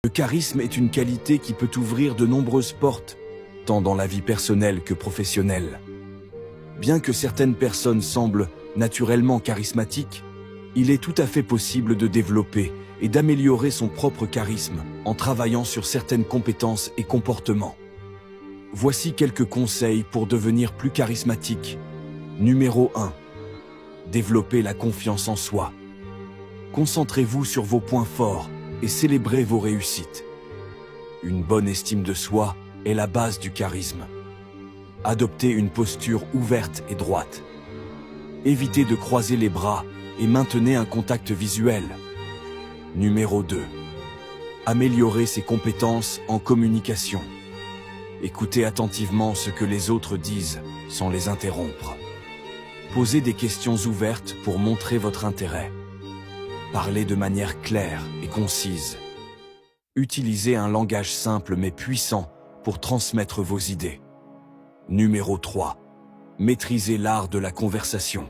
Le charisme est une qualité qui peut ouvrir de nombreuses portes, tant dans la vie personnelle que professionnelle. Bien que certaines personnes semblent naturellement charismatiques, il est tout à fait possible de développer et d'améliorer son propre charisme en travaillant sur certaines compétences et comportements. Voici quelques conseils pour devenir plus charismatique. Numéro 1. Développez la confiance en soi. Concentrez-vous sur vos points forts et célébrez vos réussites. Une bonne estime de soi est la base du charisme. Adoptez une posture ouverte et droite. Évitez de croiser les bras et maintenez un contact visuel. Numéro 2. Améliorez ses compétences en communication. Écoutez attentivement ce que les autres disent sans les interrompre. Posez des questions ouvertes pour montrer votre intérêt. Parlez de manière claire et concise. Utilisez un langage simple mais puissant pour transmettre vos idées. Numéro 3. Maîtrisez l'art de la conversation.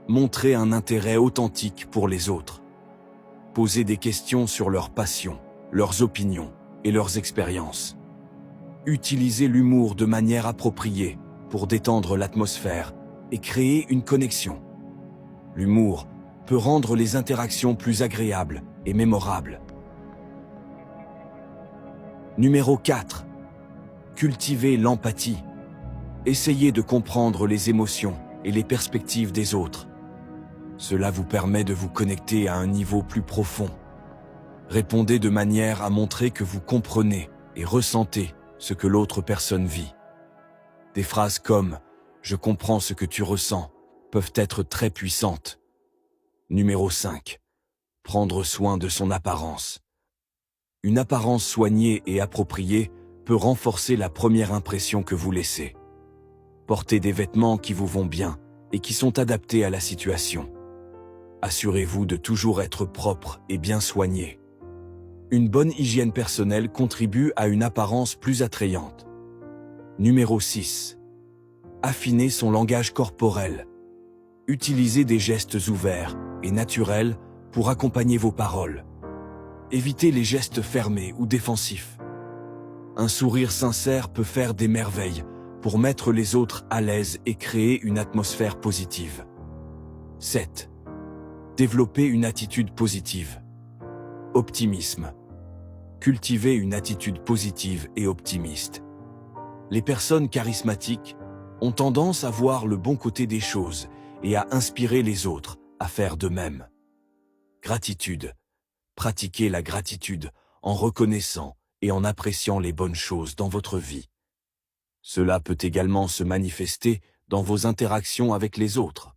Montrez un intérêt authentique pour les autres. Posez des questions sur leurs passions, leurs opinions et leurs expériences. Utilisez l'humour de manière appropriée pour détendre l'atmosphère et créer une connexion. L'humour peut rendre les interactions plus agréables et mémorables. Numéro 4. Cultivez l'empathie. Essayez de comprendre les émotions et les perspectives des autres. Cela vous permet de vous connecter à un niveau plus profond. Répondez de manière à montrer que vous comprenez et ressentez ce que l'autre personne vit. Des phrases comme « Je comprends ce que tu ressens » peuvent être très puissantes. Numéro 5. Prendre soin de son apparence. Une apparence soignée et appropriée peut renforcer la première impression que vous laissez. Portez des vêtements qui vous vont bien et qui sont adaptés à la situation. Assurez-vous de toujours être propre et bien soigné. Une bonne hygiène personnelle contribue à une apparence plus attrayante. Numéro 6. Affinez son langage corporel. Utilisez des gestes ouverts et naturels pour accompagner vos paroles. Évitez les gestes fermés ou défensifs. Un sourire sincère peut faire des merveilles pour mettre les autres à l'aise et créer une atmosphère positive. 7. Développez une attitude positive. Optimisme. Cultivez une attitude positive et optimiste. Les personnes charismatiques ont tendance à voir le bon côté des choses et à inspirer les autres à faire de même. Gratitude. Pratiquez la gratitude en reconnaissant et en appréciant les bonnes choses dans votre vie. Cela peut également se manifester dans vos interactions avec les autres.